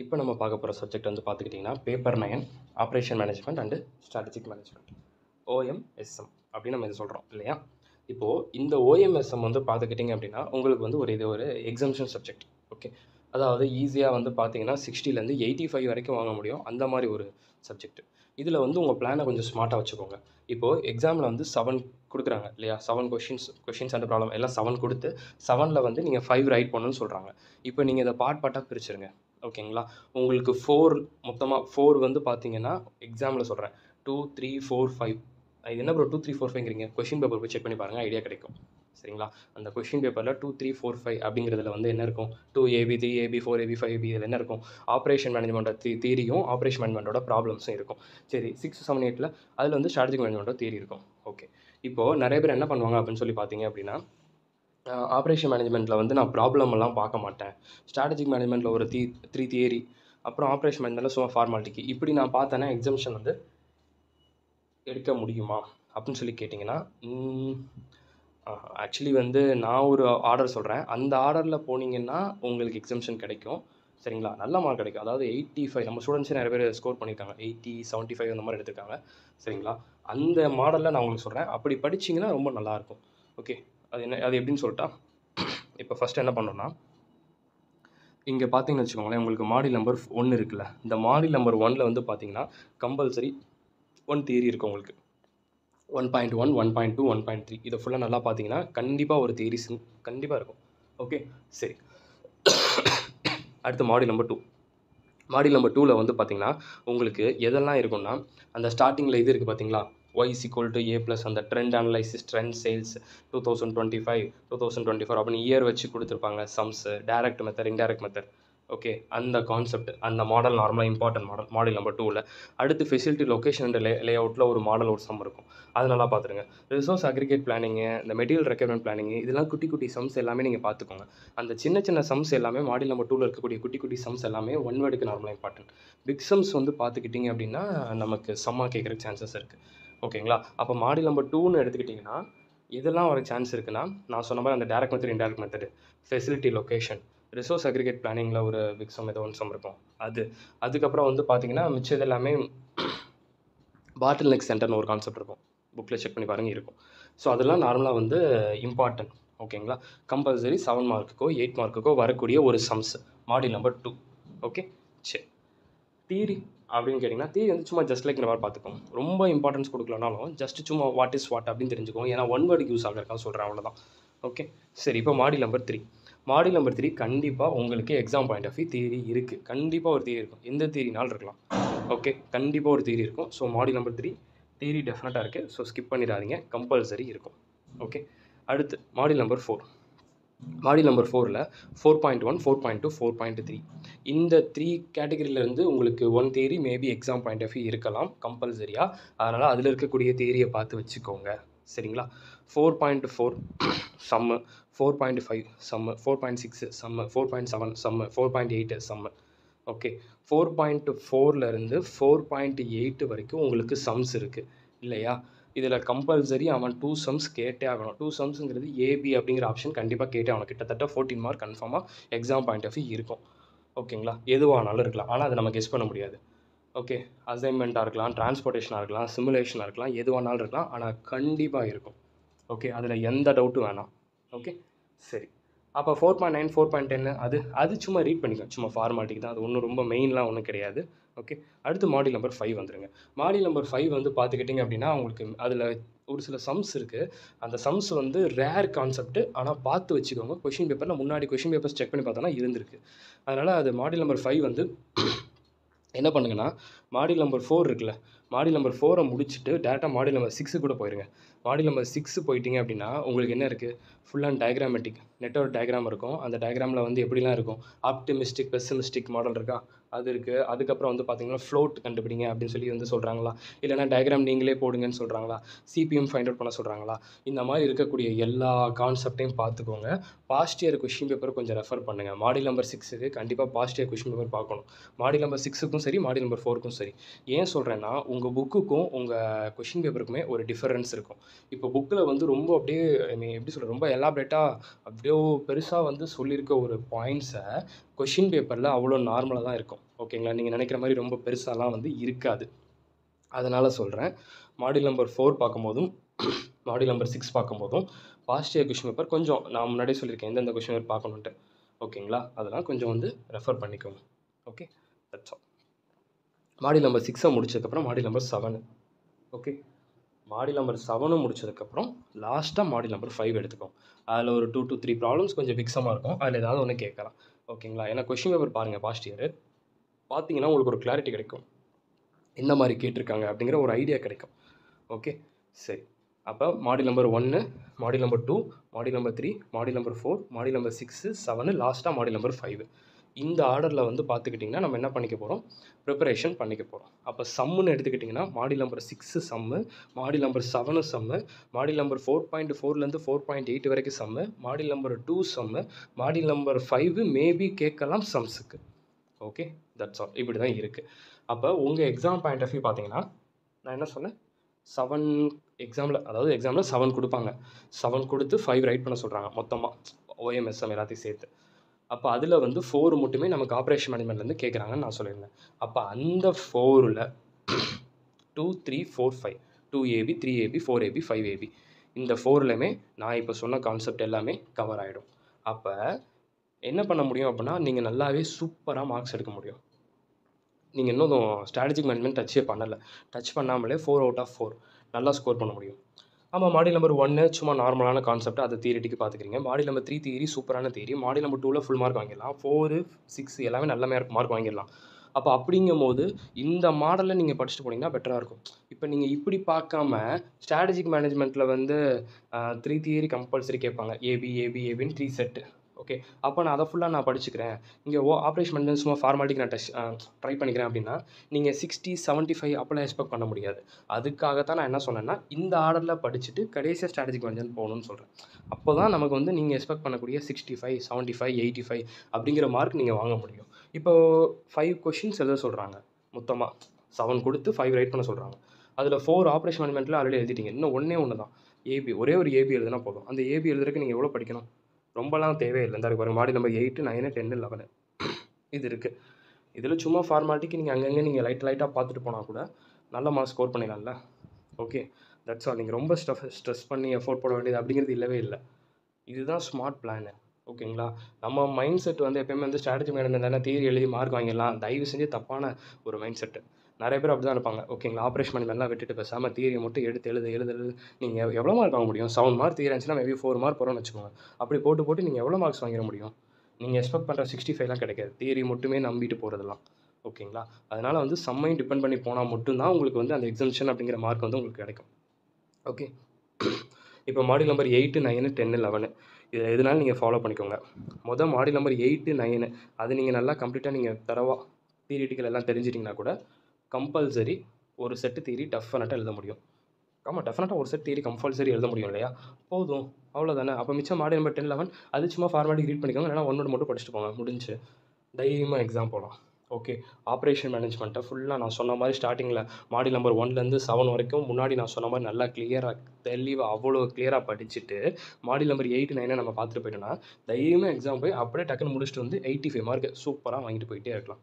இப்போ நம்ம பார்க்க போகிற சப்ஜெக்ட் வந்து பார்த்துக்கிட்டிங்கன்னா paper 9 operation management and strategic management ஓஎம்எஸ்எம் அப்படின்னு நம்ம இது சொல்கிறோம் இல்லையா. இப்போது இந்த ஓஎம்எஸ்எம் வந்து பார்த்துக்கிட்டிங்க அப்படின்னா உங்களுக்கு வந்து ஒரு எக்ஸம்ஷன் சப்ஜெக்ட். ஓகே, அதாவது ஈஸியாக வந்து பார்த்தீங்கன்னா 60லேருந்து 85 வரைக்கும் வாங்க முடியும் அந்த மாதிரி ஒரு சப்ஜெக்ட். இதில் வந்து உங்கள் பிளானை கொஞ்சம் ஸ்மார்ட்டாக வச்சுக்கோங்க. இப்போது எக்ஸாமில் வந்து 7 கொடுக்குறாங்க இல்லையா, 7 கொஷின்ஸ் அண்ட் ப்ராப்ளம் எல்லாம் 7 கொடுத்து 7ல் வந்து நீங்கள் 5 ரைட் பண்ணணும்னு சொல்கிறாங்க. இப்போ நீங்கள் இதை பார்ட்டாக பிரிச்சுருங்க. ஓகேங்களா, உங்களுக்கு 4 மொத்தமாக 4 வந்து பார்த்தீங்கன்னா எக்ஸாமில் சொல்கிறேன் 2 3 4 5. இது என்ன ப்ரோ 2 3 4 5ங்கிறீங்க? கொஷின் பேப்பர் போய் செக் பண்ணி பாருங்கள், ஐடியா கிடைக்கும். சரிங்களா, அந்த கொஷின் பேப்பரில் 2 3 4 5 அப்படிங்கிறதுல வந்து என்ன இருக்கும், 2AB 3AB 4AB 5AB இதில் என்ன இருக்கும், ஆப்ரேஷன் மேனேஜ்மெண்ட்டோட தியரியும் ஆப்ரேஷன் மேனேஜ்மெண்ட்டோட ப்ராப்ளம்ஸும் இருக்கும். சரி, 6 7 8ல் அதில் வந்து ஸ்ட்ராட்டஜிக் மேனேஜ்மெண்ட்டோட தியரி இருக்கும். ஓகே, இப்போது நிறைய பேர் என்ன பண்ணுவாங்க அப்படின்னு சொல்லி பார்த்தீங்க அப்படின்னா, ஆப்ரேஷன் மேனேஜ்மெண்ட்டில் வந்து நான் ப்ராப்ளமெல்லாம் பார்க்க மாட்டேன், ஸ்ட்ராட்டஜிக் மேனேஜ்மெண்ட்டில் ஒரு 3 தியரி, அப்புறம் ஆப்ரேஷன் மேனேஜ்மெண்ட்டில் சும்மா ஃபார்மாலிட்டிக்கு இப்படி நான் பார்த்தேன்னா எக்ஸம்ஷன் வந்து எடுக்க முடியுமா அப்படின்னு சொல்லி கேட்டிங்கன்னா, ஆக்சுவலி வந்து நான் ஒரு ஆர்டர் சொல்கிறேன், அந்த ஆர்டரில் போனீங்கன்னா உங்களுக்கு எக்ஸம்ஷன் கிடைக்கும். சரிங்களா, நல்ல மார்க் கிடைக்கும். அதாவது 85 நம்ம ஸ்டூடெண்ட்ஸே நிறைய பேர் ஸ்கோர் பண்ணியிருக்காங்க, 80 75 அந்த மாதிரி எடுத்திருக்காங்க. சரிங்களா, அந்த மாடலில் நான் உங்களுக்கு சொல்கிறேன், அப்படி படிச்சிங்கன்னா ரொம்ப நல்லாயிருக்கும். ஓகே, அது எப்படின்னு சொல்லிட்டா, இப்போ ஃபஸ்ட்டு என்ன பண்ணோன்னா, இங்கே பார்த்தீங்கன்னு வச்சுக்கோங்களேன், உங்களுக்கு மாடியூல் நம்பர் 1 இருக்குல்ல, இந்த மாடியூல் நம்பர் 1ல் வந்து பார்த்தீங்கன்னா கம்பல்சரி 1 தியரி இருக்குது உங்களுக்கு. 1.1 1.2 1.3 இதை ஃபுல்லாக நல்லா பார்த்தீங்கன்னா கண்டிப்பாக ஒரு தியரிஸ் கண்டிப்பாக இருக்கும். ஓகே, சரி. அடுத்து மாடியூல் நம்பர் 2. மாடியூல் நம்பர் 2ல் வந்து பார்த்தீங்கன்னா உங்களுக்கு எதெல்லாம் இருக்குன்னா, அந்த ஸ்டார்டிங்கில் இது இருக்குது பார்த்தீங்களா, y = a + அந்த ட்ரெண்ட் அனலைசிஸ், ட்ரெண்ட் சேல்ஸ் 2025 2024 அப்படின்னு இயர் வச்சு கொடுத்துருப்பாங்க. Sums, direct method, indirect method. Okay, அந்த கான்செப்ட், அந்த மாடல் நார்மலாக இம்பார்ட்டன்ட் மாடல் நம்பர் 2ல். அடுத்து ஃபெசிலிட்டி லொக்கேஷன் அண்ட் லே அவுட்டில் ஒரு மாடல் ஒரு சம் இருக்கும், அது நல்லா பார்த்துருங்க. ரிசோர்ஸ் அக்ரிகேட் பிளானிங்கு, இந்த மெட்டீரியல் ரெக்யர்மெண்ட் பிளானிங்கு, இதெல்லாம் குட்டி குட்டி சம்ஸ் எல்லாமே நீங்கள் பார்த்துக்கோங்க. அந்த சின்ன சின்ன சம்ஸ் எல்லாமே மாடியூல் நம்பர் 2ல் இருக்கக்கூடிய குட்டி குட்டி சம்ஸ் எல்லாமே ஒன் வேர்டுக்கு நார்மலாக இம்பார்ட்டன்ட். பிக் சம்ஸ் வந்து பார்த்துக்கிட்டிங்க அப்படின்னா நமக்கு சம்மாக கேட்குறக்கு சான்சஸ் இருக்குது. ஓகேங்களா, அப்போ மாடியூல் நம்பர் 2ன்னு எடுத்துக்கிட்டிங்கன்னா இதெல்லாம் வர சான்ஸ் இருக்குன்னா, நான் சொன்ன மாதிரி அந்த direct method, indirect method, facility location, resource aggregate பிளானிங்கில் ஒரு பிக் சம் ஏதோ ஒன் சம் இருக்கும் அதுக்கப்புறம் வந்து பார்த்தீங்கன்னா மிச்சது எல்லாமே பாட்டில் நெக் சென்டர்னு ஒரு கான்செப்ட் இருக்கும், புக்கில் செக் பண்ணி பாருங்கள் இருக்கும். ஸோ அதெல்லாம் நார்மலாக வந்து இம்பார்ட்டன்ட். ஓகேங்களா, கம்பல்சரி 7 மார்க்குக்கோ 8 மார்க்குக்கோ வரக்கூடிய ஒரு சம்ஸ் மாடியூல் நம்பர் 2. ஓகே, சரி. தியரி அப்படின்னு கேட்டிங்கன்னா, தியரி வந்து சும்மா ஜஸ்ட் லைக் இந்த மாதிரி பார்த்துக்கோங்க, ரொம்ப இம்பார்ட்டன்ஸ் கொடுக்கலனாலும் ஜஸ்ட் சும்மா வாட் இஸ் வாட் அப்படின்னு தெரிஞ்சுக்கோங்க. ஏன்னா ஒன் வேர்டுக்கு யூஸ் ஆகிறக்காக சொல்கிறேன், அவ்வளோதான். ஓகே, சரி. இப்போ மாடியூல் நம்பர் 3. மாடியூல் நம்பர் 3 கண்டிப்பாக உங்களுக்கு exam point of view theory இருக்குது, கண்டிப்பாக ஒரு தியரி இருக்கும், எந்த தியரினாலும் இருக்கலாம். ஓகே, கண்டிப்பாக ஒரு தியரி இருக்கும். ஸோ மாடியூல் நம்பர் 3 தியரி டெஃபினட்டாக இருக்குது, ஸோ ஸ்கிப் பண்ணிடாதீங்க, கம்பல்சரி இருக்கும். ஓகே, அடுத்து மாடியூல் நம்பர் 4. மாடியூல் நம்பர் 4ல் 4.1 4.2 4.3 இந்த 3 கேட்டகரியிலேருந்து உங்களுக்கு 1 theory maybe exam point of view இருக்கலாம் கம்பல்சரியாக. அதனால் அதில் இருக்கக்கூடிய தியரியை பார்த்து வச்சுக்கோங்க. சரிங்களா, 4.4 சம்மு, 4.5 சம்மு, 4.6 சம்மு, 4.7 சம்மு, 4.8 சம்மு. ஓகே, 4.4லேருந்து 4.8 வரைக்கும் உங்களுக்கு சம்ஸ் இருக்குது இல்லையா. இதில் கம்பல்சரி அவன் 2 சம்ஸ் கேட்டே ஆகணும். 2 சம்ஸுங்கிறது ஏபி அப்படிங்கிற ஆப்ஷன் கண்டிப்பாக கேட்டே ஆகணும். கிட்டத்தட்ட 14 மார்க் கன்ஃபார்மாக எக்ஸாம் பாயிண்ட் ஆஃப் வியூ இருக்கும். ஓகேங்களா, எதுவானாலும் இருக்கலாம், ஆனால் அதை நம்ம கெஸ் பண்ண முடியாது. ஓகே, அசைன்மெண்ட்டாக இருக்கலாம், டிரான்ஸ்போர்ட்டேஷனாக இருக்கலாம், சிமுலேஷனாக இருக்கலாம், எதுவானாலும் இருக்கலாம், ஆனால் கண்டிப்பாக இருக்கும். ஓகே, அதில் எந்த டவுட்டும் வேணாம். ஓகே, சரி. அப்போ 4.9 4.10 அது சும்மா ரீட் பண்ணிக்கோ, சும்மா ஃபார்மாலிட்டிக்கு தான், அது ஒன்றும் ரொம்ப மெயின்லாம் ஒன்றும் கிடையாது. ஓகே, அடுத்து மாடியூல் நம்பர் 5 வந்துருங்க. மாடியூல் நம்பர் 5 வந்து பார்த்துக்கிட்டிங்க அப்படின்னா உங்களுக்கு அதில் ஒரு சில சம்ஸ் இருக்குது. அந்த சம்ஸ் வந்து ரேர் கான்செப்ட், ஆனால் பார்த்து வச்சுக்கோங்க. கொஷின் பேப்பரில் முன்னாடி கொஷின் பேப்பர்ஸ் செக் பண்ணி பார்த்தோன்னா இருந்திருக்கு. அதனால் அது மாடியூல் நம்பர் 5 வந்து என்ன பண்ணுங்கன்னா, மாடியூல் நம்பர் 4 இருக்குல்ல, மாடியூல் நம்பர் 4 முடிச்சுட்டு டேரெக்டாக மாடியூல் நம்பர் 6 கூட போயிருங்க. மாடியூல் நம்பர் 6 போயிட்டீங்க அப்படின்னா உங்களுக்கு என்ன இருக்குது, full and diagrammatic network diagram இருக்கும். அந்த டயக்ராமில் வந்து எப்படிலாம் இருக்கும், ஆப்டிமிஸ்டிக் பெசிமிஸ்டிக் மாடல் இருக்கா, அது இருக்குது. அதுக்கப்புறம் வந்து பார்த்தீங்கன்னா ஃப்ளோட் கண்டுபிடிங்க அப்படின்னு சொல்லி வந்து சொல்கிறாங்களா, இல்லைனா டயக்ராம் நீங்களே போடுங்கன்னு சொல்கிறாங்களா, சிபிஎம் ஃபைண்ட் அவுட் பண்ண சொல்கிறாங்களா, இந்த மாதிரி இருக்கக்கூடிய எல்லா கான்செப்டையும் பார்த்துக்கோங்க. பாஸ்ட் இயர் கொஷின் பேப்பர் கொஞ்சம் ரெஃபர் பண்ணுங்கள். மாடியூல் நம்பர் 6க்கு கண்டிப்பாக பாஸ்ட் இயர் கொஷின் பேப்பர் பார்க்கணும். மாடியூல் நம்பர் 6க்கும் சரி, மாடியூல் நம்பர் 4க்கும் சரி. ஏன் சொல்கிறேன்னா, உங்கள் புக்குக்கும் உங்கள் கொஷின் பேப்பருக்குமே ஒரு டிஃபரன்ஸ் இருக்கும். இப்போ புக்கில் வந்து ரொம்ப அப்படியே எப்படி சொல்கிறது, ரொம்ப எலாபரேட்டாக அப்படியே பெருசாக வந்து சொல்லியிருக்க ஒரு பாயிண்ட்ஸை கொஷின் பேப்பரில் அவ்வளோ நார்மலாக தான் இருக்கும். ஓகேங்களா. நீங்கள் நினைக்கிற மாதிரி ரொம்ப பெருசாலாம் வந்து இருக்காது. அதனால் சொல்கிறேன். மாடியூல் நம்பர் 4 பார்க்கும்போதும் மாடியூல் நம்பர் 6 பார்க்கும்போதும் பாஸ்ட் இயர் கொஷின் பேப்பர் கொஞ்சம் நான் முன்னாடியே சொல்லியிருக்கேன் எந்தெந்த கொஷின் பேப்பர் பார்க்கணுன்ட்டு. ஓகேங்களா. அதெல்லாம் கொஞ்சம் வந்து ரெஃபர் பண்ணிக்கோங்க. Okay, that's all. Module number 6 முடிச்சதுக்கப்புறம் module number 7. Okay, module number 7 முடிச்சதுக்கப்புறம் லாஸ்ட்டாக மாடியூல் நம்பர் 5 எடுத்துக்கோங்க. அதில் ஒரு 2 to 3 ப்ராப்ளம்ஸ் கொஞ்சம் பிக்ஸமாக இருக்கும். அதில் ஏதாவது ஒன்று கேட்கலாம். ஓகேங்களா. ஏன்னா கொஷின் பேப்பர் பாருங்கள், பாஸ்ட் இயர் பார்த்தீங்கன்னா உங்களுக்கு ஒரு கிளாரிட்டி கிடைக்கும், எந்த மாதிரி கேட்டிருக்காங்க அப்படிங்கிற ஒரு ஐடியா கிடைக்கும். ஓகே, சரி. அப்போ module number 1, module number 2, module number 3, module number 4, module number 6, 7, லாஸ்ட்டாக மாடியூல் நம்பர் 5. இந்த ஆர்டரில் வந்து பார்த்துக்கிட்டிங்கன்னா நம்ம என்ன பண்ணிக்க போகிறோம், ப்ரிப்பரேஷன் பண்ணிக்க போகிறோம். அப்போ சம்முன்னு எடுத்துக்கிட்டிங்கன்னா மாடியூல் நம்பர் 6 சம்மு, மாடியூல் நம்பர் 7 சம்மு, மாடியூல் நம்பர் 4.4லேருந்து 4.8 வரைக்கும் சம்மு, மாடியூல் நம்பர் 2 சம்மு, மாடியூல் நம்பர் 5 மேபி கேட்கலாம் சம்ஸுக்கு. Okay, that's all. இப்படி தான் இருக்குது. அப்போ உங்கள் எக்ஸாம் பாயிண்ட் ஆஃப் வியூ பார்த்தீங்கன்னா நான் என்ன சொன்னேன், 7 எக்ஸாமில், அதாவது எக்ஸாமில் 7 கொடுப்பாங்க. 7 கொடுத்து 5 ரைட் பண்ண சொல்கிறாங்க மொத்தமாக, OMSM எல்லாத்தையும் சேர்த்து. அப்போ அதில் வந்து 4 மட்டுமே நமக்கு ஆப்ரேஷன் மேனேஜ்மெண்ட்லேருந்து கேட்குறாங்கன்னு நான் சொல்லியிருந்தேன். அப்போ அந்த 4ல் 2, 3, 4, 5, 2AB, 3AB, 4AB, 5AB, இந்த 4லையுமே நான் இப்போ சொன்ன கான்செப்ட் எல்லாமே கவர் ஆகிடும். அப்போ என்ன பண்ண முடியும் அப்படின்னா, நீங்கள் நல்லாவே சூப்பராக மார்க்ஸ் எடுக்க முடியும். நீங்கள் இன்னும் ஸ்ட்ராட்டஜிக் மேனேஜ்மெண்ட் டச் பண்ணாமலே 4 out of 4 நல்லா ஸ்கோர் பண்ண முடியும். ஆமாம், மாடியூல் நம்பர் 1 சும்மா நார்மலான கான்செப்ட், அதை தியரிட்டிக்கு பார்த்துக்கிறீங்க. மாடியூல் நம்பர் 3 தியரி சூப்பரான தியரி. மாடியூல் நம்பர் 2ல் ஃபுல் மார்க் வாங்கிடலாம். 4, 6 எல்லாமே நல்ல மார்க் வாங்கிடலாம். அப்போ அப்படிங்கும் போது இந்த மாடலில் நீங்கள் படிச்சுட்டு போனீங்கன்னா பெட்டராக இருக்கும். இப்போ நீங்கள் இப்படி பார்க்காம ஸ்ட்ராட்டஜிக் மேனேஜ்மெண்ட்டில் வந்து 3 தியரி கம்பல்சரி கேட்பாங்க, ஏபின்னு 3 செட்டு. ஓகே, அப்போ நான் அதை ஃபுல்லாக நான் படிச்சுக்கிறேன், இங்கே ஆப்ரேஷன் மேனேஜ்மெண்ட் சும்மா ஃபார்மாலிட்டிக்கு நான் ட்ரை பண்ணிக்கிறேன் அப்படின்னா நீங்கள் 60, 75 அப்போலாம் எக்ஸ்பெக்ட் பண்ண முடியாது. அதுக்காகத்தான் நான் என்ன சொன்னேன்னா, இந்த ஆர்டரில் படிச்சுட்டு கடைசியாக ஸ்ட்ராட்டஜிக் மேனேஜ்மெண்ட் போகணும்னு சொல்கிறேன். அப்போ தான் நமக்கு வந்து நீங்கள் எக்ஸ்பெக்ட் பண்ணக்கூடிய 65, 75, 85 அப்படிங்கிற மார்க் நீங்கள் வாங்க முடியும். இப்போது 5 கொஷின்ஸ் எழுத சொல்கிறாங்க, மொத்தமாக 7 கொடுத்து 5 ரைட் பண்ண சொல்கிறாங்க. அதில் 4 ஆப்ரேஷன் மேனேஜ்மெண்ட்டில் ஆல்ரெடி எழுதிட்டீங்க. இன்னும் ஒன்று தான் ஏபி, ஒரே ஒரு ஏபி எழுதுனா போதும். அந்த ஏபி எழுதுறதுக்கு நீங்கள் எவ்வளோ படிக்கணும், ரொம்பலாம் தேவையில்லை. இந்த பாருங்க, மாடியூல் நம்பர் 8, 9, 10, 11 இது இருக்குது. இதில் சும்மா ஃபார்மாலிட்டிக்கு நீங்கள் அங்கங்கே நீங்கள் லைட்டாக பார்த்துட்டு போனால் கூட நல்ல மார்க் ஸ்கோர் பண்ணிடலாம்ல. Okay, that's all. நீங்கள் ரொம்ப ஸ்ட்ரெஸ் பண்ணி எஃபோர்ட் போட வேண்டியது அப்படிங்கிறது இல்லவே இல்லை. இதுதான் ஸ்மார்ட் பிளானு. ஓகேங்களா. நம்ம மைண்ட் செட் வந்து எப்போயுமே வந்து ஸ்ட்ராட்டஜி மேனேஜ்மெண்ட் தானே, தியரி எழுதி மார்க் வாங்கிடலாம், தயவு செஞ்சு தப்பான ஒரு மைண்ட் செட்டு. நிறைய பேர் அப்படி தான் இருப்பாங்க. ஓகேங்களா. ஆப்ரேஷன் மேனேஜ்மெண்ட்லாம் விட்டுட்டு பேசாமல் தியரியை மட்டும் எடுத்து எழுது. நீங்கள் எவ்வளோ மார்க் வாங்க முடியும்? 7 மார்க் தியரி இருந்துச்சுன்னா மேபி 4 மார்க் போகிறோன்னு வச்சுக்கோங்க. அப்படி போட்டு நீங்கள் எவ்வளோ மார்க்ஸ் வாங்கிட முடியும்? நீங்கள் எக்ஸ்பெக்ட் பண்ணுற 65லாம் கிடைக்காது, தியரி மட்டுமே நம்பிட்டு போகிறதுலாம். ஓகேங்களா. அதனால் வந்து சம்மையும் டிபெண்ட் பண்ணி போனால் மட்டும்தான் உங்களுக்கு வந்து அந்த எக்ஸம்ஷன் அப்படிங்கிற மார்க் வந்து உங்களுக்கு கிடைக்கும். ஓகே, இப்போ மாடியூல் நம்பர் 8, 9, 10, 11 இதில் எதுனாலும் நீங்கள் ஃபாலோ பண்ணிக்கோங்க. மாடியூல் நம்பர் 8, 9 அது நீங்கள் நல்லா கம்ப்ளீட்டாக நீங்கள் தரவா தியரிட்டிக்கல் எல்லாம் தெரிஞ்சிட்டிங்கன்னா கூட கம்பல்சரி ஒரு செட்டு தியரி டெஃபினட்டாக எழுத முடியும். ஆமாம், டெஃபினட்டாக ஒரு செட் தியரி கம்பல்சரி எழுத முடியும் இல்லையா? போதும், அவ்வளோதானே. அப்போ மிச்சம் மாடியூல் நம்பர் 10, 11 அது சும்மா ஃபார்மாலிட்டி ரீட் பண்ணிக்கோங்க, இல்லைனா 1 மட்டும் படிச்சுட்டு போங்க, முடிஞ்சு தைரியமாக எக்ஸாம் போகலாம். ஓகே, ஆப்ரேஷன் மேனேஜ்மெண்ட்டை ஃபுல்லாக நான் சொன்ன மாதிரி ஸ்டார்டிங்கில் மாடியூல் நம்பர் 1லேருந்து 7 வரைக்கும் முன்னாடி நான் சொன்ன மாதிரி நல்லா கிளியராக தெளிவாக அவ்வளோ கிளியராக படிச்சுட்டு மாடியூல் நம்பர் 8, 9 நம்ம பார்த்துட்டு போயிட்டோன்னா தைரியமாக எக்ஸாம் போய் அப்படியே டக்குன்னு முடிச்சுட்டு வந்து 85 மார்க் சூப்பராக வாங்கிட்டு போயிட்டே இருக்கலாம்.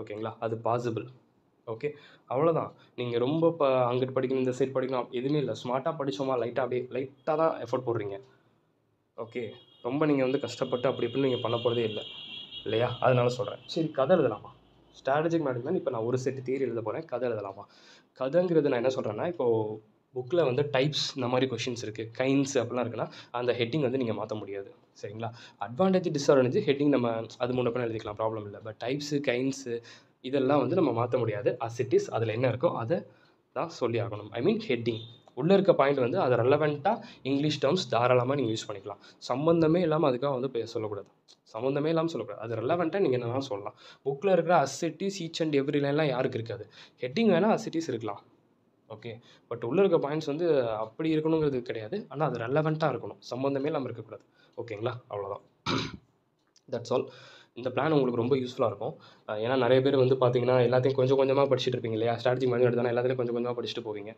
ஓகேங்களா, அது பாசிபிள். ஓகே, அவ்வளோதான். நீங்கள் ரொம்ப இப்போ அங்கிட்டு படிக்கணும், இந்த சைட் படிக்கணும் எதுவுமே இல்லை. ஸ்மார்ட்டாக படித்தோமா, லைட்டாக தான் எஃபோர்ட் போடுறீங்க. ஓகே, ரொம்ப நீங்கள் வந்து கஷ்டப்பட்டு அப்படி இப்படின்னு நீங்கள் பண்ண போகிறதே இல்லை இல்லையா? அதனால சொல்கிறேன். சரி, கதை எழுதலாமா? ஸ்ட்ராட்டஜிக் மேனேஜ்மெண்ட் இப்போ நான் ஒரு செட்டு தியரி எழுத போகிறேன், கதை எழுதலாமா? கதைங்கிறது நான் என்ன சொல்கிறேன்னா, இப்போது புக்கில் வந்து டைப்ஸ் இந்த மாதிரி கொஷின்ஸ் இருக்குது, கைண்ட்ஸ் அப்படிலாம் இருக்குன்னா அந்த ஹெட்டிங் வந்து நீங்கள் மாற்ற முடியாது. சரிங்களா. அட்வான்டேஜ் டிஸ்அட்வான்டேஜ் ஹெட்டிங் நம்ம அது முன்ன பின்ன எழுதிக்கலாம், ப்ராப்ளம் இல்லை. பட் டைப்ஸு கைண்ட்ஸு இதெல்லாம் வந்து நம்ம மாற்ற முடியாது. அஸ் இட் இஸ் அதில் என்ன இருக்கோ அதை தான் சொல்லி ஆகணும். ஐ மீன் ஹெட்டிங் உள்ளே இருக்க பாயிண்ட் வந்து அதை ரெலவெண்ட்டாக இங்கிலீஷ் டேர்ம்ஸ் தாராளமாக நீங்கள் யூஸ் பண்ணிக்கலாம். சம்மந்தமே இல்லாமல் அதுக்காக வந்து சொல்லக்கூடாது. சம்மந்தமே இல்லாமல் சொல்லக்கூடாது. அது ரெலவெண்ட்டாக நீங்கள் என்ன வேணாலும் சொல்லலாம். புக்கில் இருக்கிற as it is each and every லைன்லாம் யாருக்கு இருக்காது. ஹெட்டிங் வேணால் அஸ் இட் இஸ் இருக்கலாம். ஓகே, பட் உள்ளே இருக்க பாயிண்ட்ஸ் வந்து அப்படி இருக்கணுங்கிறது கிடையாது. ஆனால் அது ரெலவெண்ட்டாக இருக்கணும், சம்மந்தமே இல்லாமல் இருக்கக்கூடாது. ஓகேங்களா, அவ்வளோதான். That's all. இந்த பிளான் உங்களுக்கு ரொம்ப யூஸ்ஃபுல்லாக இருக்கும். ஏன்னா நிறைய பேர் வந்து பார்த்தீங்கன்னா எல்லாத்தையும் கொஞ்சம் கொஞ்சமாக படிச்சுட்டு இருப்பீங்க இல்லையா? ஸ்ட்ராட்டஜி மாதிரி எடுத்தால் எல்லாத்தையும் கொஞ்சம் கொஞ்சமாக படிச்சுட்டு போவீங்க.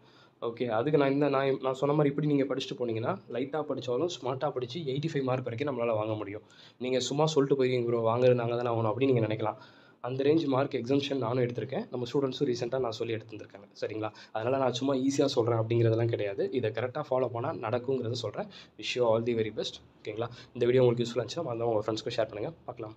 ஓகே, அதுக்கு நான் சொன்ன மாதிரி இப்படி நீங்கள் படிச்சுட்டு போனீங்கன்னா லைட்டாக படித்தாலும் ஸ்மார்ட்டாக படித்து 85 மார்க் வரைக்கும் நம்மளால் வாங்க முடியும். நீங்கள் சும்மா சொல்லிட்டு போயிருக்கீங்க ப்ரோ, வாங்குறது நாங்கள் தானே ஆகணும் அப்படின்னு நீங்கள் நினைக்கலாம். அந்த ரேஞ்ச் மார்க் எக்ஸம்ஷன் நானும் எடுத்திருக்கேன். நம்ம ஸ்டூடெண்ட்ஸும் ரீசெண்டாக நான் சொல்லி எடுத்துருக்காங்க. சரிங்களா? அதனால் நான் சும்மா ஈஸியாக சொல்கிறேன் அப்படிங்கிறதெல்லாம் கிடையாது. இதை கரெக்டாக ஃபாலோ பண்ணால் நடக்குங்கிறத சொல்கிறேன். Wish you all the very best. ஓகேங்களா? இந்த வீடியோ உங்களுக்கு யூஸ்ஃபுல்லாக இருந்துச்சுன்னா மறக்காம உங்கள் ஃப்ரெண்ட்ஸ்க்கு ஷேர் பண்ணுங்கள். பார்க்கலாம்.